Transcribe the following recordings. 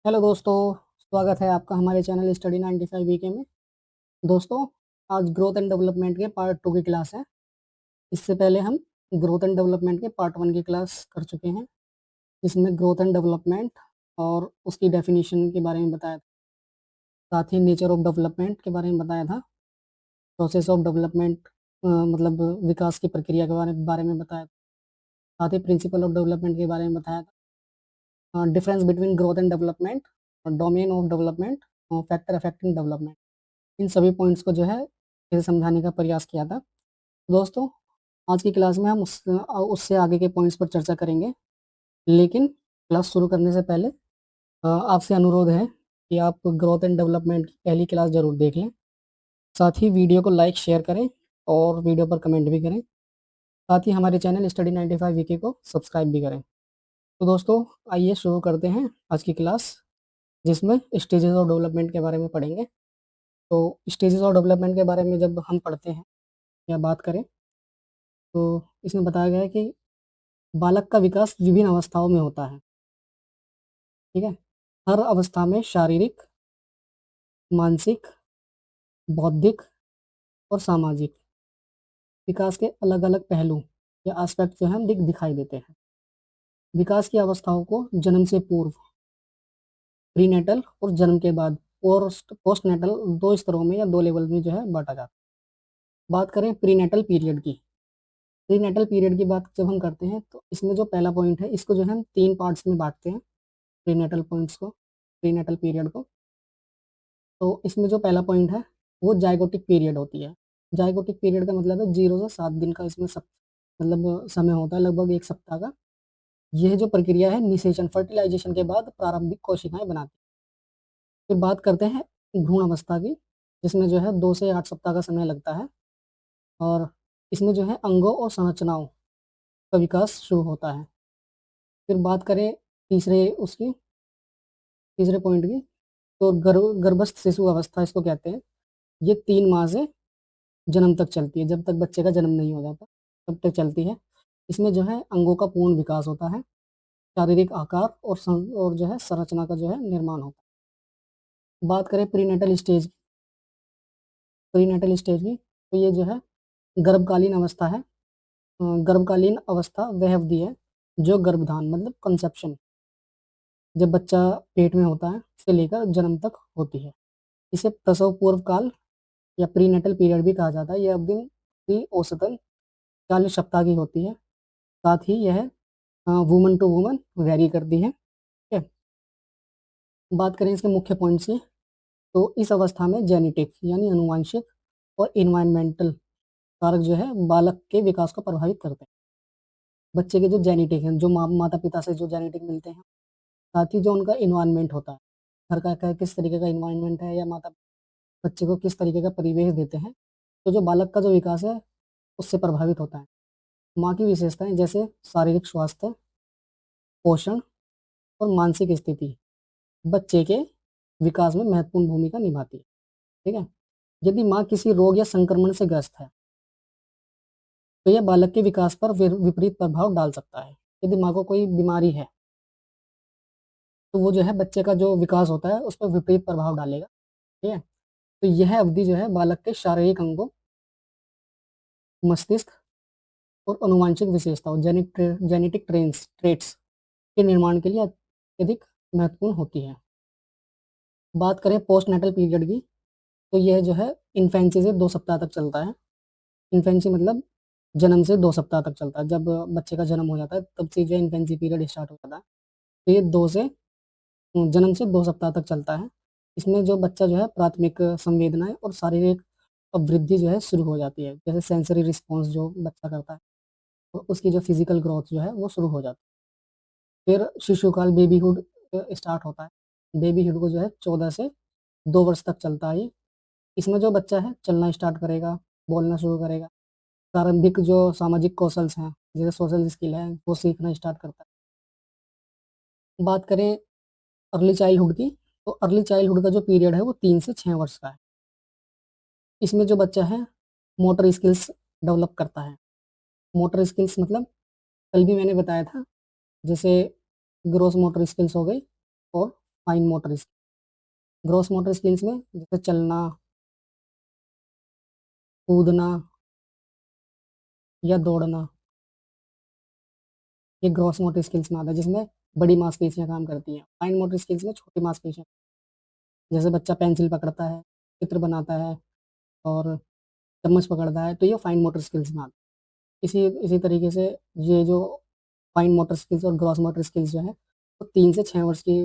Hello दोस्तों, स्वागत है आपका हमारे चैनल स्टडी 95 वीके में। दोस्तों, आज ग्रोथ एंड डेवलपमेंट के पार्ट 2 की क्लास है। इससे पहले हम ग्रोथ एंड डेवलपमेंट के पार्ट 1 की क्लास कर चुके हैं, जिसमें ग्रोथ एंड डेवलपमेंट और उसकी डेफिनेशन के बारे में बताया था। साथ ही नेचर ऑफ डेवलपमेंट के बारे में बताया था, प्रोसेस ऑफ डेवलपमेंट मतलब विकास की प्रक्रिया के बारे में बताया था। साथ ही प्रिंसिपल ऑफ डेवलपमेंट के बारे में बताया था, difference between growth and development, domain of development और फैक्टर अफेक्टिंग डेवलपमेंट। इन सभी पॉइंट्स को जो है फिर समझाने का प्रयास किया था। दोस्तों, आज की क्लास में हम उससे आगे के पॉइंट्स पर चर्चा करेंगे, लेकिन क्लास शुरू करने से पहले आपसे अनुरोध है कि आप ग्रोथ एंड डेवलपमेंट की पहली क्लास ज़रूर देख लें। साथ ही वीडियो को लाइक शेयर करें और वीडियो पर कमेंट भी करें। साथ ही हमारे चैनल स्टडी 95 वीके को सब्सक्राइब भी करें। तो दोस्तों, आइए शुरू करते हैं आज की क्लास, जिसमें स्टेजेस ऑफ डेवलपमेंट के बारे में पढ़ेंगे। तो स्टेजेस ऑफ डेवलपमेंट के बारे में जब हम पढ़ते हैं या बात करें, तो इसमें बताया गया है कि बालक का विकास विभिन्न अवस्थाओं में होता है। ठीक है, हर अवस्था में शारीरिक, मानसिक, बौद्धिक और सामाजिक विकास के अलग अलग पहलू या एस्पेक्ट जो है हम दिखाई देते हैं। विकास की अवस्थाओं को जन्म से पूर्व, प्रीनेटल और जन्म के बाद पोस्ट नेटल दो स्तरों में या दो लेवल में जो है बांटा जाता है। बात करें प्रीनेटल पीरियड की, प्रीनेटल पीरियड की बात जब हम करते हैं तो इसमें जो पहला पॉइंट है, इसको जो है हम 3 पार्ट्स में बांटते हैं। प्रीनेटल पॉइंट्स को, प्रीनेटल पीरियड को। तो इसमें जो पहला पॉइंट है वो जाइगोटिक पीरियड होती है। जाइगोटिक पीरियड का मतलब है 0 से 7 दिन का इसमें सब मतलब समय होता है, लगभग 1 सप्ताह का। यह जो प्रक्रिया है निषेचन, फर्टिलाइजेशन के बाद प्रारंभिक कोशिकाएं बनाती हैं। फिर बात करते हैं भ्रूण अवस्था की, जिसमें जो है 2 से 8 सप्ताह का समय लगता है और इसमें जो है अंगों और संरचनाओं का विकास शुरू होता है। फिर बात करें तीसरे तीसरे पॉइंट की, तो गर्भस्थ शिशु अवस्था इसको कहते हैं। ये 3 माह से जन्म तक चलती है, जब तक बच्चे का जन्म नहीं हो जाता तब तक चलती है। इसमें जो है अंगों का पूर्ण विकास होता है, शारीरिक आकार और जो है संरचना का जो है निर्माण होता है। बात करें प्रीनेटल स्टेज की, तो ये जो है गर्भकालीन अवस्था है। गर्भकालीन अवस्था वह अवधि है जो गर्भधान मतलब कंसेप्शन, जब बच्चा पेट में होता है से लेकर जन्म तक होती है। इसे प्रसव पूर्व काल या प्रीनेटल पीरियड भी कहा जाता है। यह अवधि की औसतन 40 सप्ताह की होती है। साथ ही यह वुमन टू वुमन वेरी करती है। ठीक है, बात करें इसके मुख्य पॉइंट्स की, तो इस अवस्था में जेनेटिक यानी आनुवंशिक और इन्वायरमेंटल कारक जो है बालक के विकास को प्रभावित करते हैं। बच्चे के जो जेनेटिक हैं, जो माता पिता से जो जेनेटिक मिलते हैं, साथ ही जो उनका इन्वायरमेंट होता है, घर का किस तरीके का इन्वायरमेंट है, या माता बच्चे को किस तरीके का परिवेश देते हैं, तो जो बालक का जो विकास है उससे प्रभावित होता है। माँ की विशेषताएं जैसे शारीरिक स्वास्थ्य, पोषण और मानसिक स्थिति बच्चे के विकास में महत्वपूर्ण भूमिका निभाती है। ठीक है, यदि माँ किसी रोग या संक्रमण से ग्रस्त है तो यह बालक के विकास पर विपरीत प्रभाव डाल सकता है। यदि माँ को कोई बीमारी है तो वो जो है बच्चे का जो विकास होता है उस पर विपरीत प्रभाव डालेगा। ठीक है, तो यह अवधि जो है बालक के शारीरिक अंगों, मस्तिष्क और आनुवंशिक विशेषताओं जेनेटिक ट्रेट्स के निर्माण के लिए अत्यधिक महत्वपूर्ण होती है। बात करें पोस्ट नेटल पीरियड की, तो यह जो है इन्फेंसी से 2 सप्ताह तक चलता है। इन्फेंसी मतलब जन्म से 2 सप्ताह तक चलता है। जब बच्चे का जन्म हो जाता है तब से जो है इन्फेंसी पीरियड स्टार्ट हो जाता है। तो ये जन्म से 2 सप्ताह तक चलता है। इसमें जो बच्चा जो है प्राथमिक संवेदनाएं और शारीरिक वृद्धि जो है शुरू हो जाती है, जैसे सेंसरी रिस्पॉन्स जो बच्चा करता है, तो उसकी जो फिजिकल ग्रोथ जो है वो शुरू हो जाती है। फिर शिशुकाल बेबीहुड स्टार्ट होता है। बेबीहुड को जो है 14 से 2 वर्ष तक चलता है। इसमें जो बच्चा है चलना स्टार्ट करेगा, बोलना शुरू करेगा। प्रारंभिक जो सामाजिक कौशल्स हैं, जैसे सोशल स्किल है, वो सीखना स्टार्ट करता है। बात करें अर्ली चाइल्डहुड की, तो अर्ली चाइल्डहुड का जो पीरियड है वो 3 से 6 वर्ष का है। इसमें जो बच्चा है मोटर स्किल्स डेवलप करता है। मोटर स्किल्स मतलब कल भी मैंने बताया था, जैसे ग्रोस मोटर स्किल्स हो गई और fine motor skill. Gross motor skills में जैसे चलना, कूदना या दौड़ना, ये ग्रॉस मोटर स्किल्स में आता है, जिसमें बड़ी मांसपेशियाँ काम करती हैं। फाइन मोटर स्किल्स में छोटी मांसपेशियाँ, जैसे बच्चा पेंसिल पकड़ता है, चित्र बनाता है और चम्मच पकड़ता है, तो ये फाइन मोटर स्किल्स में आता है। इसी इसी तरीके से ये जो फाइन मोटर स्किल्स और ग्रॉस मोटर स्किल्स जो है, वो 3 से 6 वर्ष की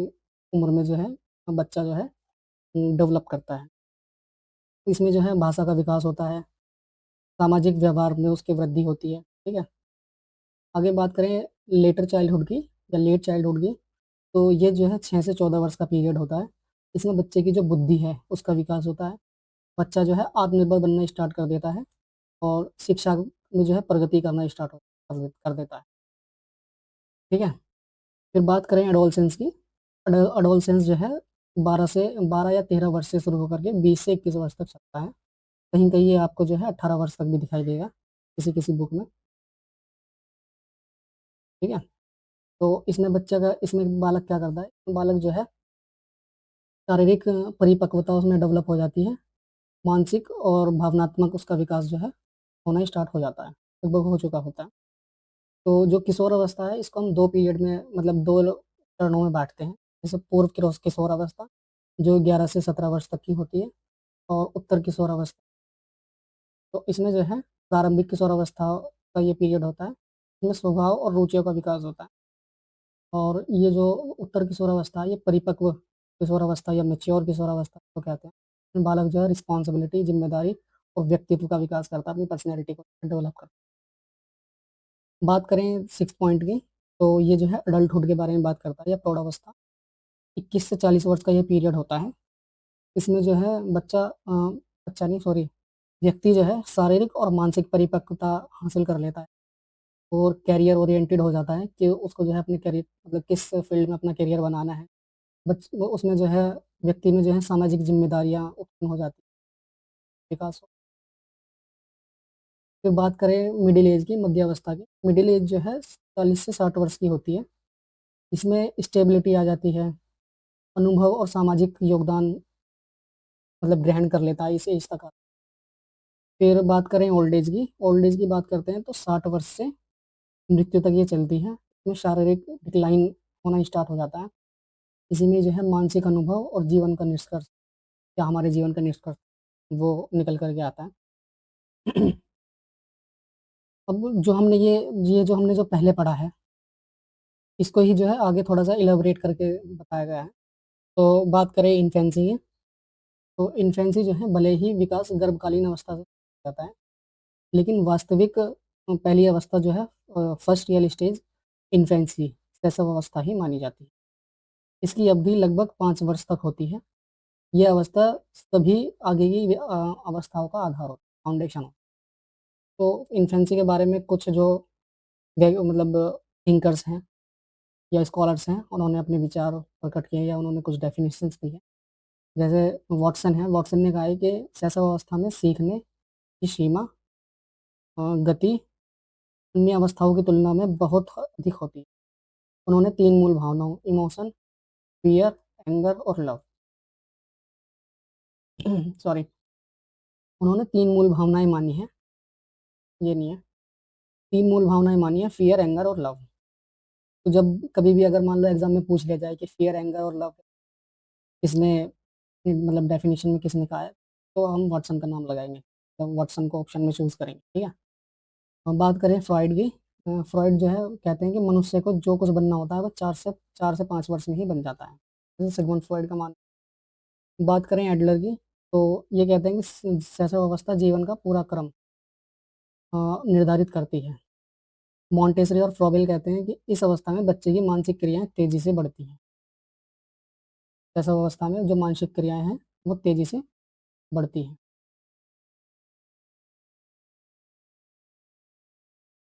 उम्र में जो है, बच्चा जो है डेवलप करता है। इसमें जो है भाषा का विकास होता है, सामाजिक व्यवहार में उसकी वृद्धि होती है, ठीक है? आगे बात करें लेटर चाइल्डहुड की या लेट चाइल्डहुड की, तो ये जो है 6 से 14 वर्ष का पीरियड होता है। इसमें बच्चे की जो बुद्धि है, उसका विकास होता है। बच्चा जो है आत्मनिर्भर बनना स्टार्ट कर देता है और शिक्षा में जो है प्रगति करना स्टार्ट कर देता है, ठीक है? फिर बात करें एडोलसेंस की। एडोलसेंस जो है 12 या 13 वर्ष से शुरू होकर के 20 से 21 वर्ष तक चलता है। कहीं-कहीं ये आपको जो है 18 वर्ष तक भी दिखाई देगा, किसी-किसी बुक में, ठीक है? तो इसमें बालक क्या करता है, बालक जो है शारीरिक परिपक्वता उसमें डेवलप हो जाती है, मानसिक और भावनात्मक उसका विकास जो है होना स्टार्ट हो जाता है, लगभग हो चुका होता है। तो जो किशोर अवस्था है, इसको हम 2 पीरियड में मतलब 2 चरणों में बाँटते हैं। जैसे पूर्व किशोर अवस्था, जो 11 से 17 वर्ष तक की होती है, और उत्तर किशोर अवस्था। तो इसमें जो है प्रारंभिक किशोर अवस्था का ये पीरियड होता है, इसमें स्वभाव और रुचियों का विकास होता है। और ये जो उत्तर किशोर अवस्था है, ये परिपक्व किशोर अवस्था या मैच्योर किशोर अवस्था को कहते हैं। बालक जो है रिस्पॉन्सिबिलिटी, ज़िम्मेदारी और व्यक्तित्व का विकास करता है, अपनी पर्सनैलिटी को डेवलप करता है। बात करें 6 पॉइंट की, तो ये जो है एडल्टहुड के बारे में बात करता है या प्रौढ़ावस्था। 21 से 40 वर्ष का ये पीरियड होता है। इसमें जो है बच्चा नहीं सॉरी व्यक्ति जो है शारीरिक और मानसिक परिपक्वता हासिल कर लेता है और करियर ओरिएंटेड हो जाता है कि उसको जो है अपने करियर मतलब किस फील्ड में अपना करियर बनाना है। वो उसमें जो है व्यक्ति में जो है सामाजिक ज़िम्मेदारियाँ उत्पन्न हो जाती हैं, विकास हो। फिर बात करें मिडल एज की, मध्यावस्था की। मिडल एज जो है 40 से 60 वर्ष की होती है। इसमें स्टेबिलिटी आ जाती है, अनुभव और सामाजिक योगदान मतलब ग्रहण कर लेता है इस एज तक। फिर बात करें ओल्ड एज की। ओल्ड एज की बात करते हैं तो 60 वर्ष से मृत्यु तक ये चलती है। इसमें शारीरिक डिक्लाइन होना स्टार्ट हो जाता है। इसी में जो है मानसिक अनुभव और जीवन का निष्कर्ष, क्या हमारे जीवन का निष्कर्ष, वो निकल कर के आता है। अब ये जो हमने जो पहले पढ़ा है, इसको ही जो है आगे थोड़ा-सा इलैबोरेट करके बताया गया है। तो बात करें इन्फेंसी की, तो इन्फेंसी जो है भले ही विकास गर्भकालीन अवस्था से जाता है, लेकिन वास्तविक पहली अवस्था जो है फर्स्ट रियल स्टेज इन्फेंसी, शैशव अवस्था ही मानी जाती है। इसकी अवधि लगभग 5 वर्ष तक होती है। ये अवस्था सभी आगे की अवस्थाओं का आधार होता है, फाउंडेशन हो। तो इन्फेंसी के बारे में कुछ जो मतलब थिंकर्स हैं या स्कॉलर्स हैं, उन्होंने अपने विचार प्रकट किए या उन्होंने कुछ डेफिनेशंस दी हैं। जैसे वॉटसन ने कहा है कि शैशव अवस्था में सीखने की सीमा गति अन्य अवस्थाओं की तुलना में बहुत अधिक होती है। उन्होंने 3 मूल भावनाओं इमोशन, फ़ियर, एंगर और लव सॉरी उन्होंने 3 मूल भावनाएँ मानी हैं, ये नहीं है। 3 मूल भावनाएँ मानी हैं फ़ियर, एंगर और लव। तो जब कभी भी अगर मान लो एग्ज़ाम में पूछ लिया जाए कि फ़ियर, एंगर और लव किसने मतलब डेफ़िनिशन में किसने कहा है, तो हम वॉटसन का नाम लगाएँगे। तो वॉटसन को ऑप्शन में चूज़ करेंगे, ठीक है? अब बात करें फ्रॉइड की। फ्रॉइड जो है कहते हैं कि मनुष्य को जो कुछ बनना होता है वो 4 से 5 वर्ष में ही बन जाता है। जैसे सिगमुंड फ्रॉइड का मान बात करें एडलर की, तो ये कहते हैं कि शैशव अवस्था जीवन का पूरा क्रम निर्धारित करती है। मॉन्टेसरी और फ्रॉबेल कहते हैं कि इस अवस्था में बच्चे की मानसिक क्रियाएँ तेज़ी से बढ़ती हैं। शैशव अवस्था में जो मानसिक क्रियाएँ हैं, वो तेज़ी से बढ़ती हैं।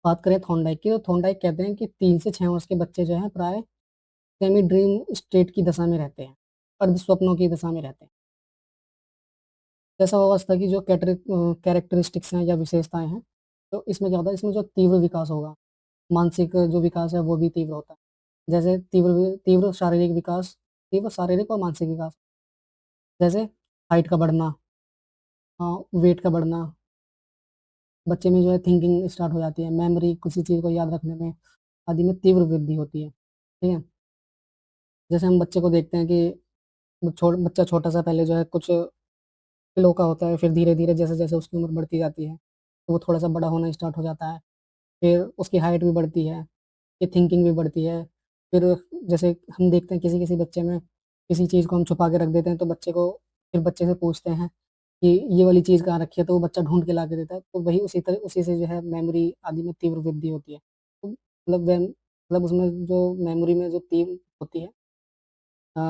बात करें थॉर्नडाइक की, तो थॉर्नडाइक कहते हैं कि 3 से 6 वर्ष के बच्चे जो हैं प्राय सेमी ड्रीम स्टेट की दशा में रहते हैं, अर्ध स्वप्नों की दशा में रहते हैं। शैशव अवस्था की जो कैरेक्टरिस्टिक्स हैं या विशेषताएँ हैं, तो इसमें क्या होता है, इसमें जो तीव्र विकास होगा, मानसिक जो विकास है वो भी तीव्र होता है। जैसे तीव्र तीव्र शारीरिक विकास, ये वो शारीरिक और मानसिक विकास, जैसे हाइट का बढ़ना, वेट का बढ़ना, बच्चे में जो है थिंकिंग स्टार्ट हो जाती है, मेमोरी किसी चीज़ को याद रखने में आदि में तीव्र वृद्धि होती है, ठीक है? जैसे हम बच्चे को देखते हैं कि बच्चा छोटा-सा पहले जो है कुछ किलो का होता है, फिर धीरे-धीरे जैसे-जैसे उसकी उम्र बढ़ती जाती है, तो वो थोड़ा-सा बड़ा होना स्टार्ट हो जाता है। फिर उसकी हाइट भी बढ़ती है, फिर थिंकिंग भी बढ़ती है। फिर जैसे हम देखते हैं किसी-किसी बच्चे में किसी चीज़ को हम छुपा के रख देते हैं, तो बच्चे को फिर बच्चे से पूछते हैं कि ये वाली चीज़ कहाँ रखी है, तो वो बच्चा ढूँढ के ला के देता है। तो वही उसी से जो है मेमोरी आदि में तीव्र वृद्धि होती है। तो मतलब उसमें जो मेमोरी में जो तीव्र होती है,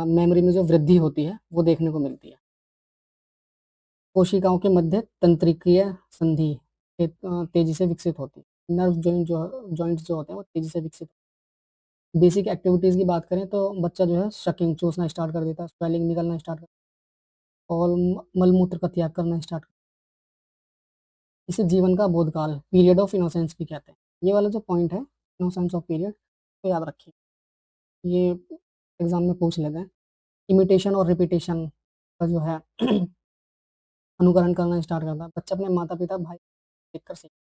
मेमोरी में जो वृद्धि होती है, वो देखने को मिलती है। कोशिकाओं के मध्य तंत्रिकीय संधि तेज़ी से विकसित होती है। नर्व जॉइंट्स जो होते हैं वो तेज़ी से विकसित। बेसिक एक्टिविटीज़ की बात करें तो बच्चा जो है शकिंग चूसना स्टार्ट कर देता है, स्वेलिंग निकलना स्टार्ट कर और मल-मूत्र का त्याग करना स्टार्ट कर। इसे जीवन का बोधकाल पीरियड ऑफ इनोसेंस भी कहते हैं। ये वाला जो पॉइंट है इनोसेंस ऑफ पीरियड तो याद रखिए। ये एग्ज़ाम में पूछ लेते हैं। इमिटेशन और रिपिटेशन का जो है अनुकरण करना स्टार्ट करता है। बच्चा अपने माता-पिता, भाई देखकर सीखता है।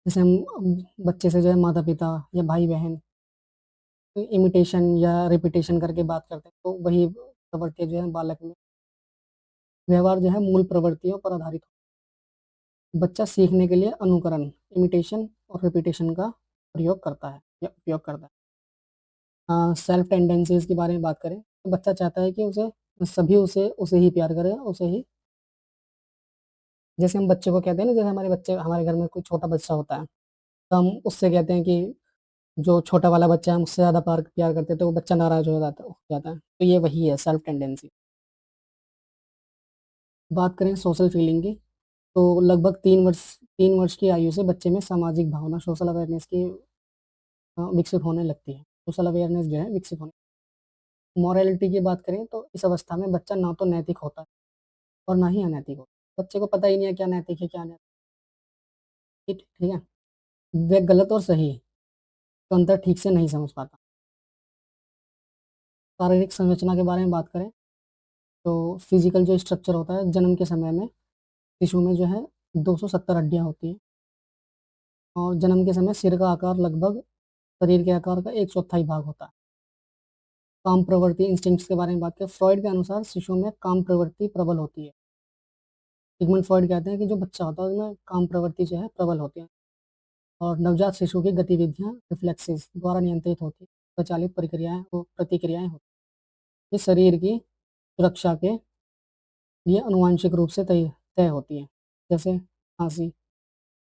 जैसे हम बच्चे से जो है माता-पिता या भाई-बहन इमिटेशन या रिपिटेशन करके बात करते हैं, तो वही प्रवृत्ति जो है बालक में व्यवहार जो है मूल प्रवृत्तियों पर आधारित हो। बच्चा सीखने के लिए अनुकरण, इमिटेशन और रिपिटेशन का प्रयोग करता है या उपयोग करता है। सेल्फ टेंडेंसीज़ के बारे में बात करें, तो बच्चा चाहता है कि सभी उसे उसे ही प्यार करें, उसे ही जैसे हम बच्चे को कहते हैं ना, जैसे हमारे घर में कोई छोटा बच्चा होता है, तो हम उससे कहते हैं कि जो छोटा वाला बच्चा है, हम उससे ज़्यादा प्यार करते हैं, तो वो बच्चा नाराज़ हो जाता है। तो ये वही है सेल्फ टेंडेंसी। बात करें सोशल फीलिंग की, तो लगभग 3 वर्ष की आयु से बच्चे में सामाजिक भावना, सोशल अवेयरनेस की विकसित होने लगती है। सोशल अवेयरनेस जो है विकसित होने। मॉरलिटी की बात करें तो इस अवस्था में बच्चा ना तो नैतिक होता है और ना ही अनैतिक होता है। बच्चे को पता ही नहीं है क्या नैतिक है, क्या अनैतिक, ठीक है? वह गलत और सही का अंतर ठीक से नहीं समझ पाता। शारीरिक संरचना के बारे में बात करें, तो फिज़िकल जो स्ट्रक्चर होता है, जन्म के समय में शिशु में जो है 270 हड्डियाँ होती हैं और जन्म के समय सिर का आकार लगभग शरीर के आकार का 1/4 भाग होता है। काम प्रवृत्ति इंस्टिंक्ट्स के बारे में बात करें, फ्रॉइड के अनुसार शिशु में काम प्रवृत्ति प्रबल होती है। सिगमंड फ्रॉइड कहते हैं कि जो बच्चा होता है उसमें काम प्रवृत्ति जो है प्रबल होती है और नवजात शिशु की गतिविधियाँ रिफ्लेक्सेस द्वारा नियंत्रित होती हैं, स्वचालित प्रतिक्रियाएँ होती हैं। ये शरीर की सुरक्षा के लिए आनुवांशिक रूप से तय होती हैं। जैसे खाँसी,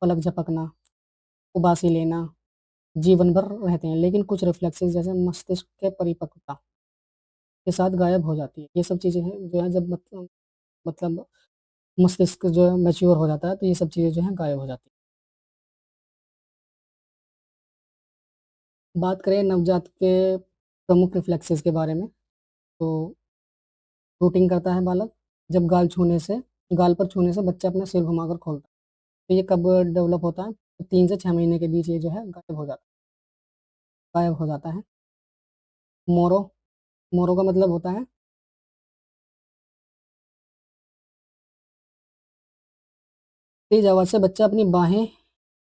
पलक झपकना, उबासी लेना, जीवन भर रहते हैं, लेकिन कुछ रिफ्लेक्सेस जैसे मस्तिष्क के परिपक्वता के साथ गायब हो जाती है। ये सब चीज़ें हैं जो है जब मतलब मस्तिष्क जो है मैच्योर हो जाता है, तो ये सब चीज़ें जो हैं गायब हो जाती हैं। बात करें नवजात के प्रमुख रिफ्लेक्सेस के बारे में, तो रूटिंग करता है बालक। जब गाल पर छूने से बच्चा अपना सिर घुमाकर खोलता है। तो ये कब डेवलप होता है? 3 से 6 महीने के बीच ये जो है गायब हो जाता है। मोरो मोरो का मतलब होता है तेज़ आवाज़ से बच्चा अपनी बाहें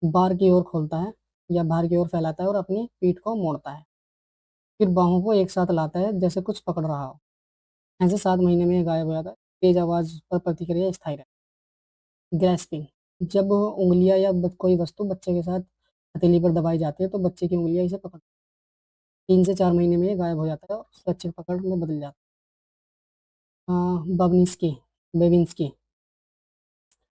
बाहर की ओर खोलता है या बाहर की ओर फैलाता है और अपनी पीठ को मोड़ता है। फिर बाहों को एक साथ लाता है जैसे कुछ पकड़ रहा हो। ऐसे 7 महीने में ये गायब हो जाता है। तेज़ आवाज़ पर प्रतिक्रिया स्थायी रहती है। ग्रैस्पिंग जब उँगलियाँ या कोई वस्तु बच्चे के साथ हथेली पर दबाई जाती है तो बच्चे की उँगलियाँ इसे पकड़ 3 से 4 महीने में ये गायब हो जाता है और स्वैच्छिक पकड़ में बदल जाता है। बाबनिस्की बेबिन्स्की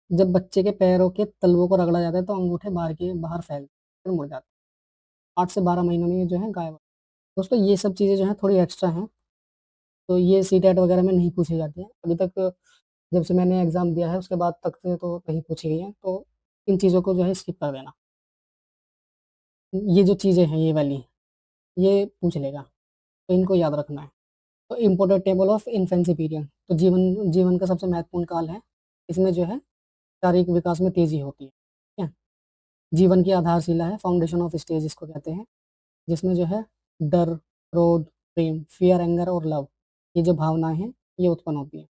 जब बच्चे के पैरों के तलवों को रगड़ा जाता है तो अंगूठे बाहर फैल फिर मुड़ जाते हैं। 8 से 12 महीनों में ये जो है गायब हो। दोस्तों ये सब चीज़ें जो हैं थोड़ी एक्स्ट्रा हैं, तो ये सीटेट वगैरह में नहीं पूछी जाती हैं। अभी तक जब से मैंने एग्ज़ाम दिया है उसके बाद तक से तो नहीं पूछी गई हैं, तो इन चीज़ों को जो है स्किप कर देना। ये जो चीज़ें हैं ये वाली, ये पूछ लेगा, तो इनको याद रखना है। तो important table of infancy period तो जीवन जीवन का सबसे महत्वपूर्ण काल है। इसमें जो है शारीरिक विकास में तेज़ी होती है, ठीक है? जीवन की आधारशिला है, फाउंडेशन ऑफ स्टेज इसको कहते हैं, जिसमें जो है डर, क्रोध, प्रेम, फ़ियर, एंगर और लव, ये जो भावनाएँ हैं, ये उत्पन्न होती हैं।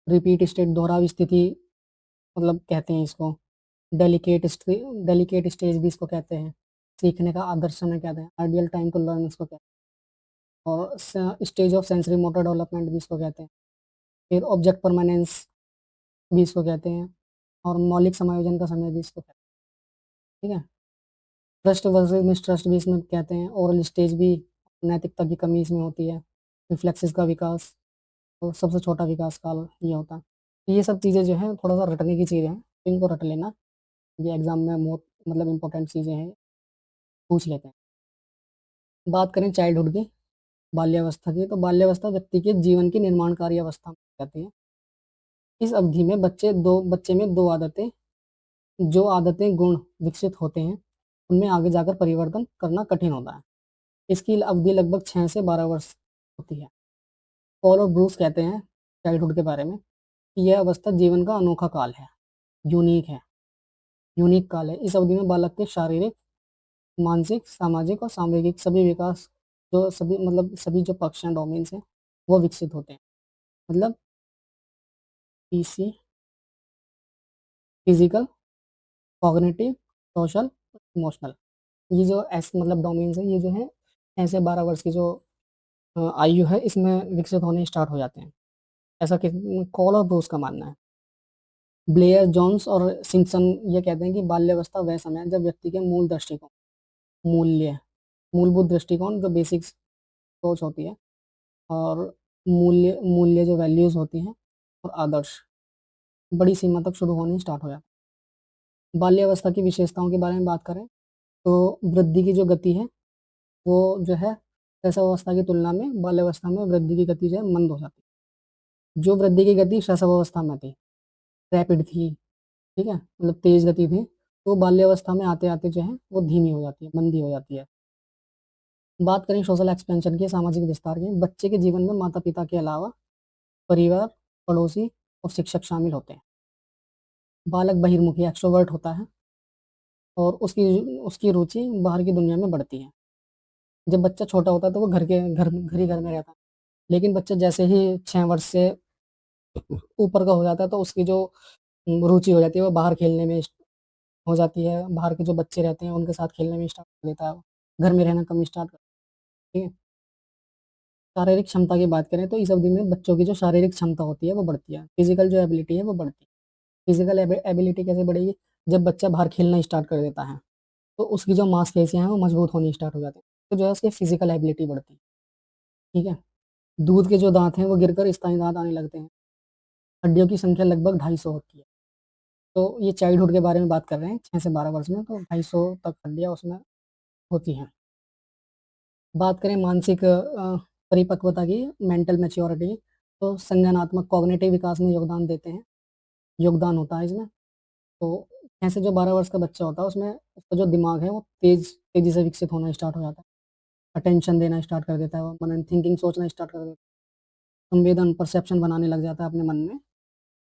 रिपीट स्टेट, दोहराव स्थिति मतलब कहते हैं इसको। डेलिकेट स्टेज भी इसको कहते हैं। सीखने का आदर्श समय कहते हैं। आइडियल टाइम टू लर्न इसको कहते हैं और stage of sensory motor development भी इसको कहते हैं। फिर ऑब्जेक्ट परमानेंस भी इसको कहते हैं और मौलिक समायोजन का समय भी इसको कहते हैं। ठीक है? ट्रस्ट वर्सेस मिसट्रस्ट भी इसमें कहते हैं। ओरल स्टेज भी नैतिकता की कमी इसमें होती है। रिफ्लेक्सेस का विकास और सबसे छोटा विकास काल ये होता है। तो ये सब चीज़ें जो हैं थोड़ा-सा रटने की चीज़ें हैं, तो इनको रट लेना। ये एग्ज़ाम में मतलब इम्पोर्टेंट चीज़ें हैं, पूछ लेते हैं। बात करें चाइल्डहुड की, बाल्यावस्था की, तो बाल्यावस्था व्यक्ति के जीवन की निर्माणकारी अवस्था कहते हैं। इस अवधि में बच्चे में 2 आदतें जो आदतें गुण विकसित होते हैं, उनमें आगे जाकर परिवर्तन करना कठिन होता है। इसकी अवधि लगभग 6 से 12 वर्ष होती है। पॉल और ब्रूस कहते हैं चाइल्डहुड के बारे में कि यह अवस्था जीवन का अनोखा काल है, यूनिक है, यूनिक काल है। इस अवधि में बालक के शारीरिक, मानसिक, सामाजिक और सामूहिक सभी विकास जो सभी मतलब सभी जो पक्ष हैं, डोमेन्स हैं, वो विकसित होते हैं। मतलब PC, physical, cognitive, social, emotional. ये जो मतलब डोमेन्स हैं, ये जो हैं ऐसे 12 वर्ष की जो आयु है, इसमें विकसित होने स्टार्ट हो जाते हैं। ऐसा कि कॉल और ब्रूस का मानना है। ब्लेयर, जोन्स और सिम्पसन ये कहते हैं कि बाल्यावस्था वह समय है जब व्यक्ति के मूल दृष्टिकोण, मूल्य, मूलभूत दृष्टिकोण जो बेसिक सोच होती है और मूल्य मूल्य जो वैल्यूज़ होती हैं और आदर्श बड़ी सीमा तक शुरू होने स्टार्ट हो जाते हैं। बाल्यावस्था की विशेषताओं के बारे में बात करें तो वृद्धि की जो गति है वो जो है शैशवावस्था की तुलना में बाल्यावस्था में वृद्धि की गति जो है मंद हो जाती है। जो वृद्धि की गति शैशवावस्था में थी, रैपिड थी, ठीक है? मतलब तेज़ गति थी, तो बाल्यावस्था में आते-आते जो है वो धीमी हो जाती है, मंदी हो जाती है। बात करें सोशल एक्सपेंशन की, सामाजिक विस्तार की, बच्चे के जीवन में माता-पिता के अलावा परिवार, पड़ोसी और शिक्षक शामिल होते हैं। बालक बहिर्मुखी एक्स्ट्रोवर्ट होता है और उसकी उसकी रुचि बाहर की दुनिया में बढ़ती है। जब बच्चा छोटा होता है तो वो घर में रहता है। लेकिन बच्चा जैसे ही 6 वर्ष से ऊपर का हो जाता है तो उसकी जो रुचि हो जाती है वो बाहर खेलने में हो जाती है। बाहर के जो बच्चे रहते हैं उनके साथ खेलने में स्टार्ट कर देता है वो। घर में रहना कम स्टार्ट कर ठीक है। शारीरिक क्षमता की बात करें तो इस अवधि में बच्चों की जो शारीरिक क्षमता होती है वो बढ़ती है। फिज़िकल जो एबिलिटी है वो बढ़ती है। फिज़िकल एबिलिटी कैसे बढ़ेगी? जब बच्चा बाहर खेलना स्टार्ट कर देता है, तो उसकी जो मांसपेशियाँ हैं वो मजबूत होनी स्टार्ट हो जाती हैं। तो जो है उसकी फिज़िकल एबिलिटी बढ़ती है, ठीक है? दूध के जो दाँत हैं वो गिरकर स्थायी दाँत आने लगते हैं। हड्डियों की संख्या लगभग 250 होती है। तो ये चाइल्डहुड के बारे में बात कर रहे हैं 6 से 12 वर्ष में तो 250 तक हड्डियाँ उसमें होती हैं। बात करें मानसिक परिपक्वता की, मेंटल मैच्योरिटी, तो संज्ञानात्मक कॉग्निटिव विकास में योगदान होता है इसमें। तो ऐसे जो 12 वर्ष का बच्चा होता है उसमें उसका जो दिमाग है वो तेज़ी से विकसित होना स्टार्ट हो जाता है। अटेंशन देना स्टार्ट कर देता है वो, मनन थिंकिंग सोचना स्टार्ट कर देता है। संवेदन परसेप्शन बनाने लग जाता है अपने मन में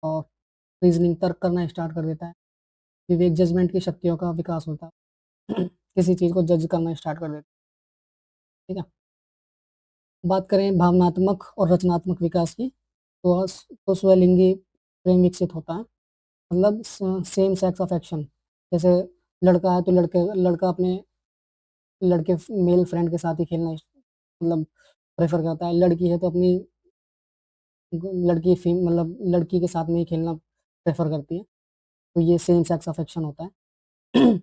और रीज़निंग तर्क करना स्टार्ट कर देता है। विवेक जजमेंट की शक्तियों का विकास होता है। किसी चीज़ को जज करना स्टार्ट कर देता है, ठीक है? बात करें भावनात्मक और रचनात्मक विकास की, तो स्वलिंगी प्रेम विकसित होता है। मतलब सेम सेक्स अफेक्शन, जैसे लड़का है तो लड़का अपने लड़के मेल फ्रेंड के साथ ही खेलना मतलब प्रेफ़र करता है। लड़की है तो अपनी लड़की के साथ में ही खेलना प्रेफ़र करती है। तो ये सेम सेक्स अफेक्शन होता है।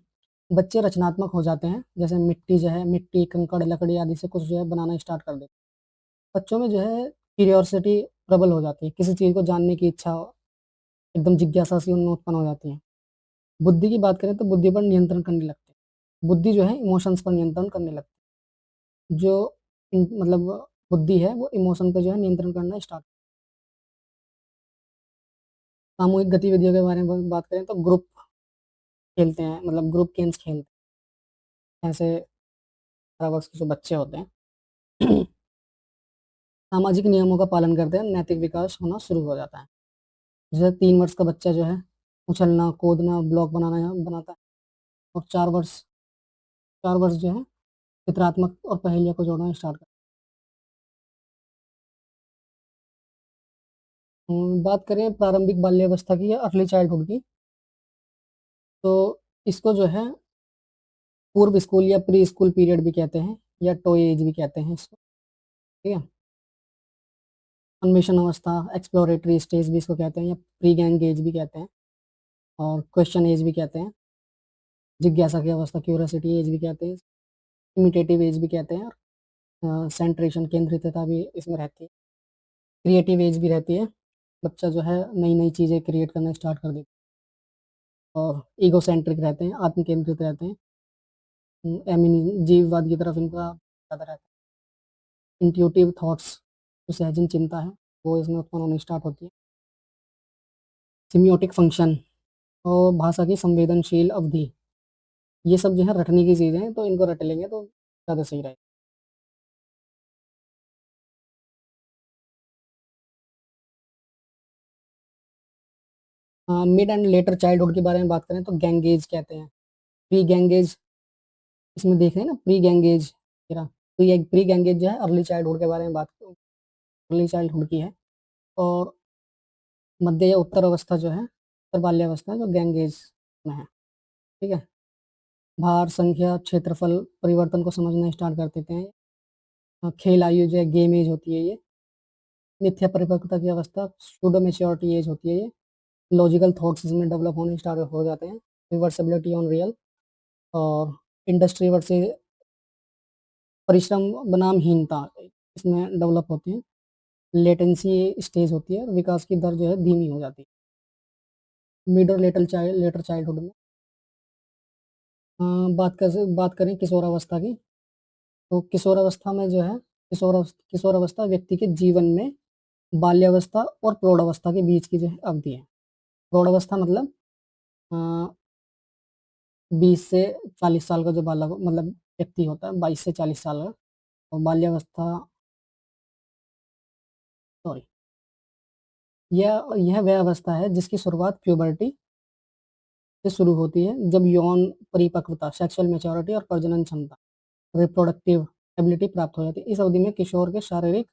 बच्चे रचनात्मक हो जाते हैं, जैसे मिट्टी, कंकड़, लकड़ी आदि से कुछ जो है बनाना स्टार्ट कर देते हैं। बच्चों में जो है क्यूरियोसिटी प्रबल हो जाती है, किसी चीज़ को जानने की इच्छा एकदम जिज्ञासा सी उनमें उत्पन्न हो जाती है। बुद्धि की बात करें तो बुद्धि पर नियंत्रण करने लगते हैं। बुद्धि जो है इमोशंस पर नियंत्रण करने लगती है। जो मतलब बुद्धि है वो इमोशन पे जो है नियंत्रण करना स्टार्ट। सामूहिक गतिविधियों के बारे में बात करें तो ग्रुप खेलते हैं, मतलब ग्रुप गेम्स खेलते हैं, ऐसे 18 वर्ष के जो बच्चे होते हैं। सामाजिक नियमों का पालन करते हैं, नैतिक विकास होना शुरू हो जाता है। जैसे 3 वर्ष का बच्चा जो है उछलना, कूदना, ब्लॉक बनाता है और 4 वर्ष जो है चित्रात्मक और पहेलियों को जोड़ना स्टार्ट करता है। बात करें प्रारंभिक बाल्यावस्था की या अर्ली चाइल्डहुड की, तो इसको जो है पूर्व स्कूल या प्री स्कूल पीरियड भी कहते हैं या टॉय एज भी कहते हैं इसको, ठीक है? अन्वेषण अवस्था, एक्सप्लोरेटरी स्टेज भी इसको कहते हैं या प्री गैंग एज भी कहते हैं और क्वेश्चन एज भी कहते हैं, जिज्ञासा की अवस्था क्यूरियोसिटी एज भी कहते हैं, इमिटेटिव एज भी कहते हैं और सेंट्रेशन केंद्रितता भी इसमें रहती है। क्रिएटिव एज भी रहती है, बच्चा जो है नई-नई चीज़ें क्रिएट करना स्टार्ट कर देता है और इगोसेंट्रिक रहते हैं, आत्म केंद्रित रहते हैं। जीववाद की तरफ इनका ज़्यादा रहता है। इंट्यूटिव थॉट्स, जो सहजन चिंता है, वो इसमें उत्पन्न होनी स्टार्ट होती है। सिमियोटिक फंक्शन और भाषा की संवेदनशील अवधि, ये सब जो है रटने की चीज़ें हैं, तो इनको रट लेंगे तो ज़्यादा सही रहेगा। मिड एंड लेटर चाइल्डहुड के बारे में बात करें तो गैंगेज कहते हैं। प्री गैंगेज, इसमें देख रहे हैं ना प्री गैंगेज, प्री गैंगेज जो है अर्ली चाइल्डहुड के बारे में बात अर्ली चाइल्डहुड की है और मध्य या उत्तर अवस्था जो है, उत्तर बाल्यावस्था जो गैंगेज में है, ठीक है? भार, संख्या, क्षेत्रफल परिवर्तन को समझना स्टार्ट कर देते हैं। खेल आयु जो है गेम एज होती है ये। मिथ्या परिपक्वता की अवस्था सूडो मैच्योरिटी एज होती है ये। लॉजिकल थॉट्स इसमें डेवलप होने स्टार्ट हो जाते हैं। रिवर्सिबिलिटी ऑन रियल और इंडस्ट्री वर्सेस परिश्रम बनाम हीनता इसमें डेवलप होती है। लेटेंसी स्टेज होती है और विकास की दर जो है धीमी हो जाती है। मिड और लेटर चाइल्डहुड में बात करें किशोरावस्था की, तो किशोरावस्था में जो है किशोरावस्था व्यक्ति के जीवन में बाल्यावस्था और प्रौढ़ावस्था के बीच की जो है अवधि है। प्रौढ़ावस्था मतलब अ, 20 से 40 साल का जो बालक मतलब व्यक्ति होता है, 22 से 40 साल का, और बाल्यावस्था, सॉरी, यह वह अवस्था है जिसकी शुरुआत प्यूबर्टी से शुरू होती है, जब यौन परिपक्वता, सेक्सुअल मैच्योरिटी और प्रजनन क्षमता, रिप्रोडक्टिव एबिलिटी प्राप्त हो जाती है। इस अवधि में किशोर के शारीरिक,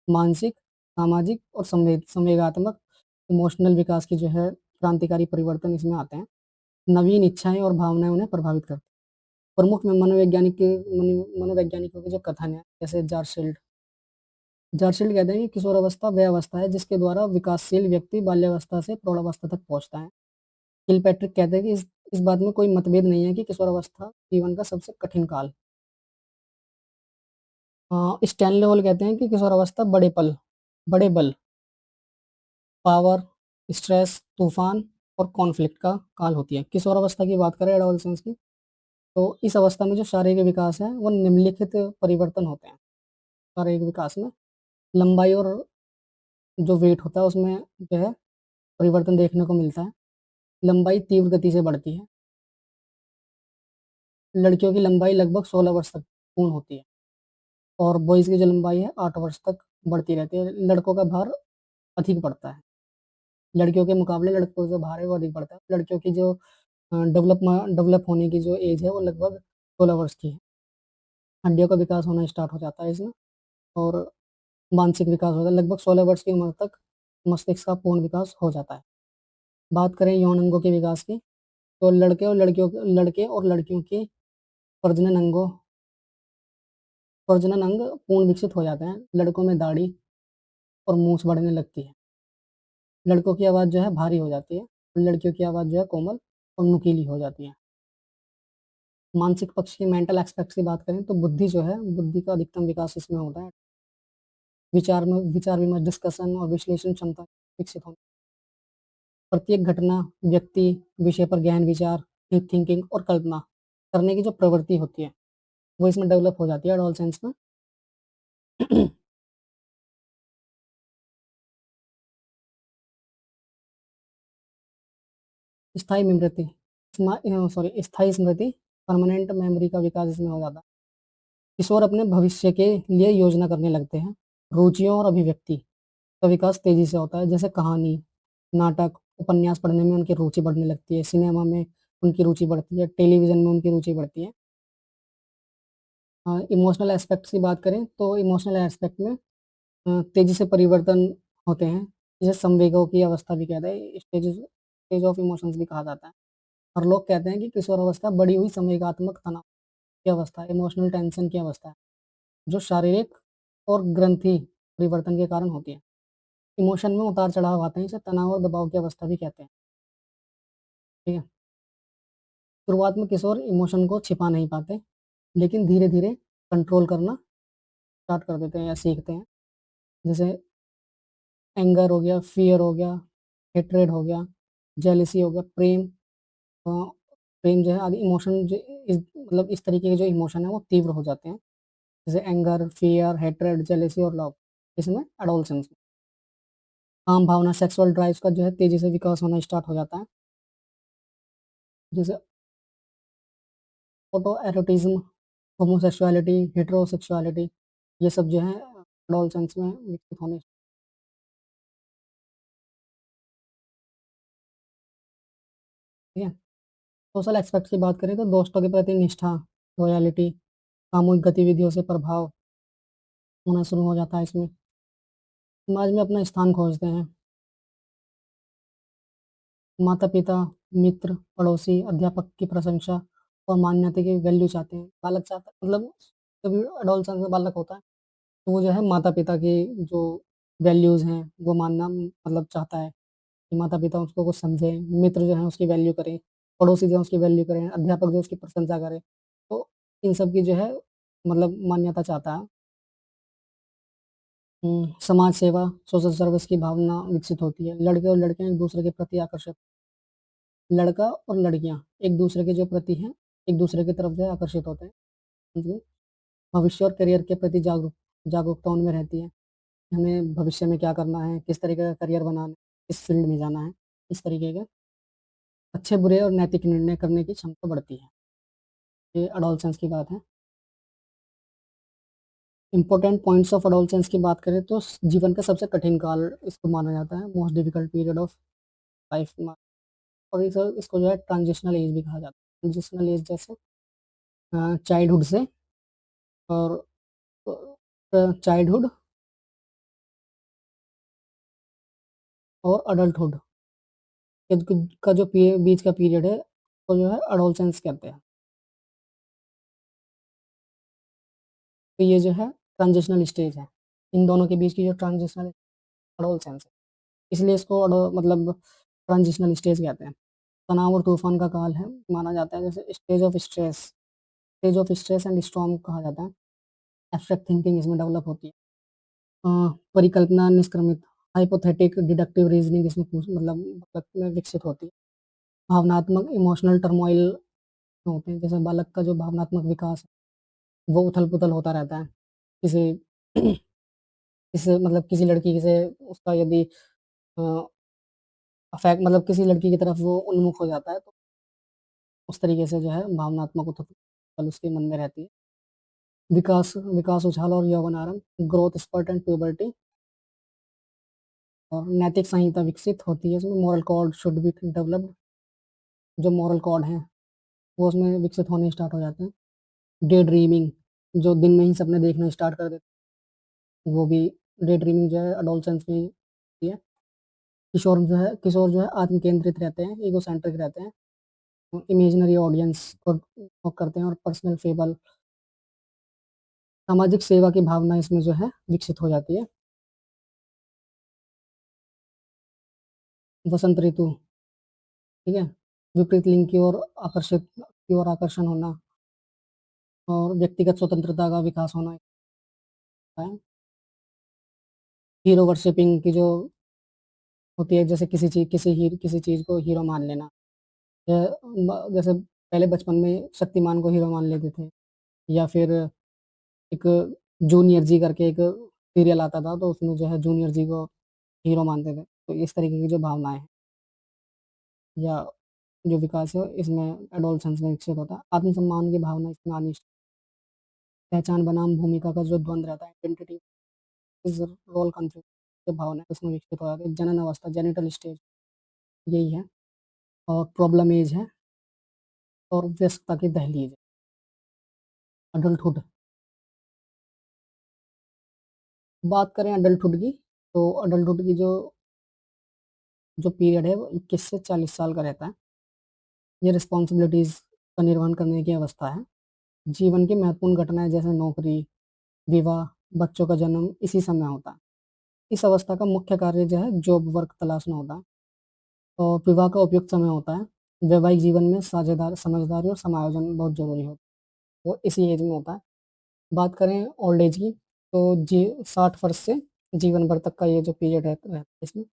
मानसिक, सामाजिक और संवेगात्मक इमोशनल विकास की जो है क्रांतिकारी परिवर्तन इसमें आते हैं। नवीन इच्छाएँ और भावनाएँ उन्हें प्रभावित करती हैं। प्रमुख मनोवैज्ञानिकों के जो कथन है, जैसे जारशील्ड कहते हैं कि किशोरावस्था वह अवस्था है जिसके द्वारा विकासशील व्यक्ति बाल्यावस्था से प्रौढ़ावस्था तक पहुँचता है। किलपैट्रिक कहते हैं कि इस बात में कोई मतभेद नहीं है कि किशोरावस्था जीवन का सबसे कठिन काल। स्टैनले हॉल कहते हैं कि किशोरावस्था बड़े बल, पावर, स्ट्रेस, तूफान और कॉन्फ्लिक्ट का काल होती है। किशोरावस्था की बात करें एडोलसेंस की, तो इस अवस्था में जो शारीरिक विकास है वो निम्नलिखित परिवर्तन होते हैं। शारीरिक विकास में लंबाई और जो वेट होता है उसमें जो है परिवर्तन देखने को मिलता है। लंबाई तीव्र गति से बढ़ती है। लड़कियों की लंबाई लगभग 16 वर्ष तक पूर्ण होती है और बॉयज़ की जो लंबाई है 8 वर्ष तक बढ़ती रहती है। लड़कों का भार अधिक बढ़ता है। लड़कियों के मुकाबले लड़कों का जो भार है वो अधिक बढ़ता है। लड़कियों की जो डेवलप होने की जो एज है वो लगभग 16 वर्ष की है। हड्डियों का विकास होना स्टार्ट हो जाता है इसमें और मानसिक विकास होता है। लगभग 16 वर्ष की उम्र तक मस्तिष्क का पूर्ण विकास हो जाता है। बात करें यौन अंगों के विकास की, तो लड़के और लड़कियों के प्रजनन अंगों प्रजनन अंग पूर्ण विकसित हो जाते हैं। लड़कों में दाढ़ी और मूंछ बढ़ने लगती है। लड़कों की आवाज़ जो है भारी हो जाती है और लड़कियों की आवाज़ जो है कोमल और नुकीली हो जाती है। मानसिक पक्ष की मेंटल एस्पेक्ट्स की बात करें तो बुद्धि का अधिकतम विकास इसमें होता है। विचार विमर्श, डिस्कशन और विश्लेषण क्षमता विकसित होती है। प्रत्येक घटना, व्यक्ति, विषय पर गहन विचार, डीप थिंकिंग और कल्पना करने की जो प्रवृत्ति होती है, वो इसमें डेवलप हो जाती है एडोलसेंस में। स्थायी स्मृति, परमानेंट मेमोरी का विकास इसमें हो जाता है। किशोर अपने भविष्य के लिए योजना करने लगते हैं। रुचियों और अभिव्यक्ति का विकास तेजी से होता है, जैसे कहानी, नाटक, उपन्यास पढ़ने में उनकी रुचि बढ़ने लगती है, सिनेमा में उनकी रुचि बढ़ती है, टेलीविज़न में उनकी रुचि बढ़ती है। इमोशनल एस्पेक्ट्स की बात करें तो इमोशनल एस्पेक्ट में तेज़ी से परिवर्तन होते हैं। इसे संवेगों की अवस्था भी कहते हैं, स्टेज ऑफ इमोशंस भी कहा जाता है। और लोग कहते हैं कि किशोरावस्था बढ़ी हुई संवेगात्मक तनाव की अवस्था, इमोशनल टेंशन की अवस्था है, जो शारीरिक और ग्रंथि परिवर्तन के कारण होती है। इमोशन में उतार-चढ़ाव आते हैं, इसे तनाव और दबाव की अवस्था भी कहते हैं, ठीक है? शुरुआत में किशोर इमोशन को छिपा नहीं पाते, लेकिन धीरे-धीरे कंट्रोल करना स्टार्ट कर देते हैं या सीखते हैं। जैसे एंगर हो गया, फ़ियर हो गया, हेट्रेड हो गया, जेलसी हो गया, अ, प्रेम जो है आदि इमोशन जो मतलब इस तरीके के जो इमोशन है वो तीव्र हो जाते हैं। जैसे एंगर, फ़ियर, हेट्रेड, जेलसी और लव, इसमें एडोलसेंस में। काम भावना सेक्सुअल ड्राइव्स का जो है तेज़ी से विकास होना स्टार्ट हो जाता है। जैसे ऑटो एरोटिज़्म, होमोसेक्सुअलिटी, हेटेरोसेक्सुअलिटी, ये सब जो है एडोलसेंस में विकसित होने, ठीक है? सोशल एस्पेक्ट्स की बात करें तो दोस्तों के प्रति निष्ठा, लॉयल्टी, सामूहिक गतिविधियों से प्रभाव होना शुरू हो जाता है इसमें। समाज में अपना स्थान खोजते हैं। माता-पिता, मित्र, पड़ोसी, अध्यापक की प्रशंसा और मान्यता की वैल्यू चाहते हैं। बालक चाहता है मतलब जब एडोलसेंस में बालक होता है, तो वो जो है माता-पिता की जो वैल्यूज़ हैं, वो मानना मतलब चाहता है कि माता-पिता उसको कुछ समझें, मित्र जो हैं उसकी वैल्यू करें, पड़ोसी जो है उसकी वैल्यू करें, अध्यापक जो है उसकी प्रशंसा करें। तो इन सब की जो है मतलब मान्यता चाहता है। समाज सेवा, सोशल सर्विस की भावना विकसित होती है। लड़के और लड़कियाँ एक-दूसरे के प्रति आकर्षित, लड़का और लड़कियाँ एक-दूसरे के जो प्रति हैं, एक-दूसरे की तरफ जो है आकर्षित होते हैं। जी, भविष्य और करियर के प्रति जागरूकता उनमें रहती है। हमें भविष्य में क्या करना है, किस तरीके का करियर बनाना है, किस फील्ड में जाना है, इस तरीके के अच्छे-बुरे और नैतिक निर्णय करने की क्षमता बढ़ती है। ये एडोलसेंस की बात है। इम्पोर्टेंट पॉइंट्स ऑफ एडोलसेंस की बात करें तो जीवन का सबसे कठिन काल इसको माना जाता है, most difficult period of life में। और इसको जो है ट्रांजिशनल एज भी कहा जाता है। ट्रांजिशनल एज जैसे चाइल्डहुड से और चाइल्डहुड और अडल्टहुड का जो बीच का पीरियड है, वो जो है एडोलसेंस कहते हैं। तो ये जो है ट्रांजिशनल स्टेज है। इन दोनों के बीच की जो ट्रांजिशनल एडोलसेंस है, इसलिए इसको मतलब ट्रांजिशनल स्टेज कहते हैं। तनाव और तूफान का काल है, माना जाता है। जैसे stage of stress and storm कहा जाता है। एब्स्ट्रैक्ट थिंकिंग इसमें डेवलप होती है। अ, परिकल्पना निष्क्रमित, हाइपोथेटिक डिडक्टिव रीजनिंग इसमें मतलब में विकसित होती है। भावनात्मक इमोशनल टर्मोइल होते हैं, जैसे बालक का जो भावनात्मक विकास है, वो उथल-पुथल होता रहता है। किसी किसी मतलब किसी लड़की से उसका यदि अ, मतलब किसी लड़की की तरफ वो उन्मुख हो जाता है, तो उस तरीके से जो है भावनात्मक उथल-पुथल उसके मन में रहती है। विकास विकास उछाल और यौवन आरंभ, ग्रोथ स्पर्ट एंड प्यूबर्टी, और नैतिक संहिता विकसित होती है इसमें। Moral code should be developed, जो मॉरल कोड हैं, वो उसमें विकसित होने स्टार्ट हो जाते हैं। डे ड्रीमिंग, जो दिन में ही सपने देखना स्टार्ट कर देते हैं, वो भी डे ड्रीमिंग जो है एडोलसेंस में होती है। किशोर जो है आत्म केंद्रित रहते हैं, इगोसेंट्रिक रहते हैं। इमेजिनरी ऑडियंस को करते हैं और पर्सनल फेबल, सामाजिक सेवा की भावना इसमें जो है विकसित हो जाती है। वसंत ऋतु, ठीक है? विपरीत लिंग की ओर आकर्षण होना और व्यक्तिगत स्वतंत्रता का विकास होना है। हीरो वर्शिपिंग की जो होती है, जैसे किसी चीज़ को हीरो मान लेना। जैसे पहले बचपन में शक्तिमान को हीरो मान लेते थे, या फिर एक जूनियर जी करके एक सीरियल आता था, तो उसमें जो है जूनियर जी को हीरो मानते थे। तो इस तरीके की जो भावनाएँ हैं या जो विकास है इसमें एडोलसेंस में विकसित होता है। आत्मसम्मान की भावना इसमें आनी, पहचान बनाम भूमिका का जो द्वंद रहता है, आइडेंटिटी इज़ रोल कॉन्फ्लिक्ट, जो भावना है उसमें विकसित हो जाती है। जनन अवस्था, जेनिटल स्टेज, यही है। और प्रॉब्लम एज है और व्यस्तता की दहलीज, अडल्टहुड। बात करें अडल्टहुड की, तो अडल्टहुड की जो जो पीरियड है वो 21 से 40 साल का रहता है। ये रिस्पॉन्सिबिलिटीज़ का निर्वहन करने की अवस्था है। जीवन की महत्वपूर्ण घटनाएँ जैसे नौकरी, विवाह, बच्चों का जन्म इसी समय होता है। इस अवस्था का मुख्य कार्य जो है जॉब वर्क तलाशना होता है और विवाह का उपयुक्त समय होता है। वैवाहिक जीवन में साझेदार समझदारी और समायोजन बहुत ज़रूरी होता है, वो इसी एज में होता है। बात करें ओल्ड एज की तो जी 60 वर्ष से जीवन भर तक का ये जो पीरियड रहता है इसमें,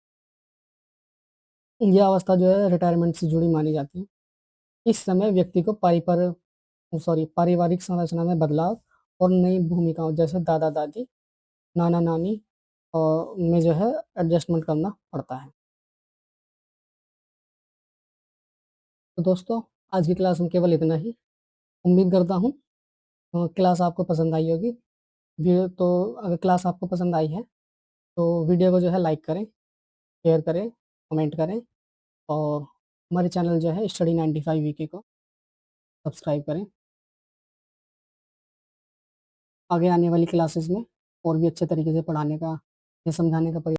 यह अवस्था जो है रिटायरमेंट से जुड़ी मानी जाती है। इस समय व्यक्ति को पारिवारिक संरचना में बदलाव और नई भूमिकाओं जैसे दादा-दादी, नाना-नानी में जो है एडजस्टमेंट करना पड़ता है। तो दोस्तों, आज की क्लास में केवल इतना ही। उम्मीद करता हूँ क्लास आपको पसंद आई होगी। तो अगर क्लास आपको पसंद आई है, तो वीडियो को जो है लाइक करें, शेयर करें, कमेंट करें और हमारे चैनल जो है स्टडी 95 वीके को सब्सक्राइब करें। आगे आने वाली क्लासेस में और भी अच्छे तरीके से पढ़ाने का या समझाने का प्रयास